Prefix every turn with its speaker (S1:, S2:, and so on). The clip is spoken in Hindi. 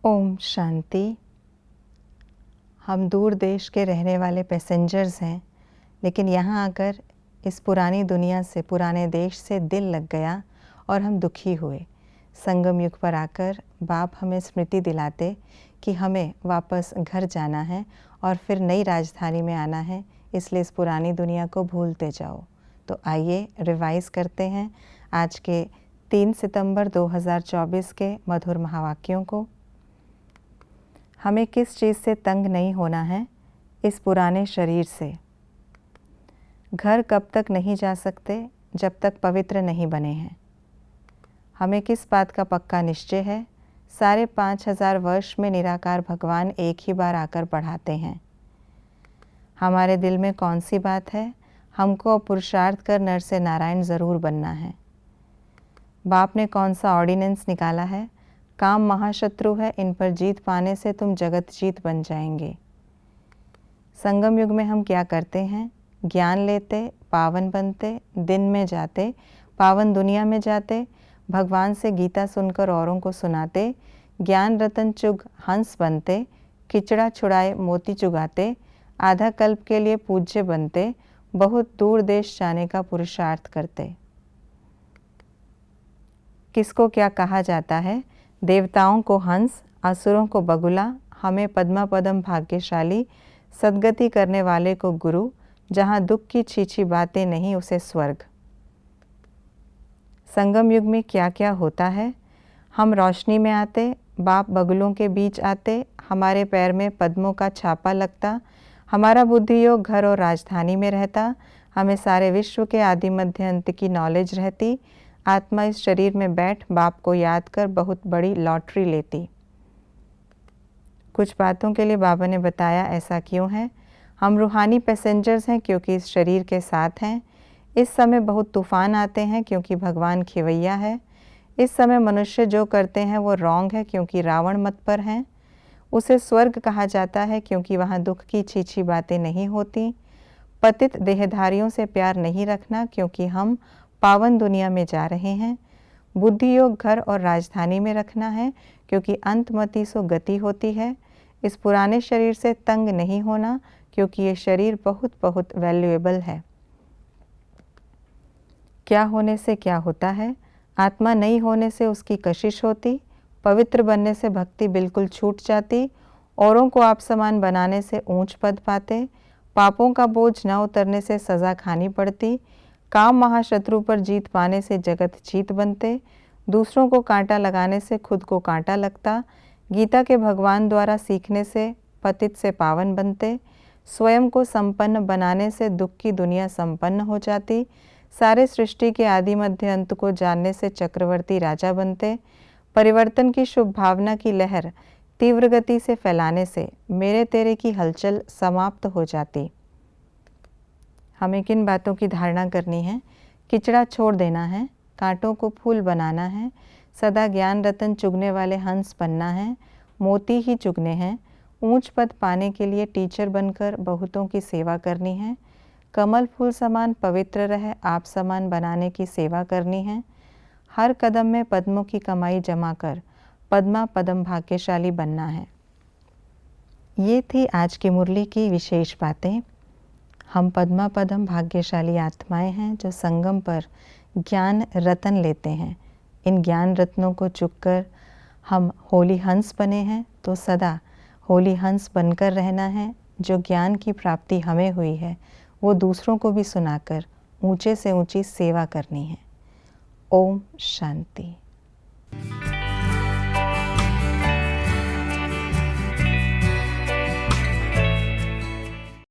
S1: ओम शांति। हम दूर देश के रहने वाले पैसेंजर्स हैं, लेकिन यहाँ आकर इस पुरानी दुनिया से, पुराने देश से दिल लग गया और हम दुखी हुए। संगम युग पर आकर बाप हमें स्मृति दिलाते कि हमें वापस घर जाना है और फिर नई राजधानी में आना है, इसलिए इस पुरानी दुनिया को भूलते जाओ। तो आइए रिवाइज़ करते हैं आज के 3 सितंबर 2024 के मधुर महावाक्यों को। हमें किस चीज़ से तंग नहीं होना है? इस पुराने शरीर से। घर कब तक नहीं जा सकते जब तक पवित्र नहीं बने हैं। हमें किस बात का पक्का निश्चय है? 5,500 वर्ष में निराकार भगवान एक ही बार आकर बढ़ाते हैं। हमारे दिल में कौन सी बात है? हमको पुरुषार्थ कर नर से नारायण ज़रूर बनना है। बाप ने कौन सा ऑर्डिनेंस निकाला है? काम महाशत्रु है, इन पर जीत पाने से तुम जगत जीत बन जाएंगे। संगम युग में हम क्या करते हैं? ज्ञान लेते, पावन बनते, दिन में जाते, पावन दुनिया में जाते, भगवान से गीता सुनकर औरों को सुनाते, ज्ञान रतन चुग हंस बनते, खिचड़ा छुड़ाए मोती चुगाते, आधा कल्प के लिए पूज्य बनते, बहुत दूर देश जाने का पुरुषार्थ करते। किसको क्या कहा जाता है? देवताओं को हंस, असुरों को बगुला, हमें पद्मा पदम भाग्यशाली, सद्गति करने वाले को गुरु, जहाँ दुख की छीछी बातें नहीं उसे स्वर्ग। संगम युग में क्या क्या होता है? हम रोशनी में आते, बाप बगुलों के बीच आते, हमारे पैर में पद्मों का छापा लगता, हमारा बुद्धि योग घर और राजधानी में रहता, हमें सारे विश्व के आदि मध्य अंत की नॉलेज रहती, आत्मा इस शरीर में बैठ बाप को याद कर बहुत बड़ी लॉटरी लेती। कुछ बातों के लिए बाबा ने बताया ऐसा क्यों है। हम रूहानी पैसेंजर्स हैं क्योंकि इस शरीर के साथ हैं। इस समय बहुत तूफान आते हैं क्योंकि भगवान खिवैया है। इस समय मनुष्य जो करते हैं वो रॉन्ग है क्योंकि रावण मत पर हैं। उसे स्वर्ग कहा जाता है क्योंकि वहाँ दुख की छीछी बातें नहीं होती। पतित देहधारियों से प्यार नहीं रखना क्योंकि हम पावन दुनिया में जा रहे हैं। बुद्धि योग घर और राजधानी में रखना है क्योंकि अंतमति सो गति होती है। इस पुराने शरीर से तंग नहीं होना क्योंकि ये शरीर बहुत बहुत वैल्यूएबल है। क्या होने से क्या होता है? आत्मा नहीं होने से उसकी कशिश होती, पवित्र बनने से भक्ति बिल्कुल छूट जाती, औरों को आप समान बनाने से ऊंच पद पाते, पापों का बोझ न उतरने से सज़ा खानी पड़ती, काम महाशत्रु पर जीत पाने से जगत जीत बनते, दूसरों को कांटा लगाने से खुद को कांटा लगता, गीता के भगवान द्वारा सीखने से पतित से पावन बनते, स्वयं को संपन्न बनाने से दुख की दुनिया संपन्न हो जाती, सारे सृष्टि के आदि मध्य अंत को जानने से चक्रवर्ती राजा बनते, परिवर्तन की शुभ भावना की लहर तीव्र गति से फैलाने से मेरे तेरे की हलचल समाप्त हो जाती। हमें किन बातों की धारणा करनी है? किचड़ा छोड़ देना है, कांटों को फूल बनाना है, सदा ज्ञान रतन चुगने वाले हंस बनना है, मोती ही चुगने हैं, ऊंच पद पाने के लिए टीचर बनकर बहुतों की सेवा करनी है, कमल फूल समान पवित्र रहे आप समान बनाने की सेवा करनी है, हर कदम में पद्मों की कमाई जमा कर पद्मा पदम भाग्यशाली बनना है। ये थी आज की मुरली की विशेष बातें। हम पद्मा पदम भाग्यशाली आत्माएं हैं जो संगम पर ज्ञान रतन लेते हैं। इन ज्ञान रत्नों को चुगकर हम होली हंस बने हैं, तो सदा होली हंस बनकर रहना है। जो ज्ञान की प्राप्ति हमें हुई है वो दूसरों को भी सुनाकर ऊंचे से ऊंची सेवा करनी है। ओम शांति।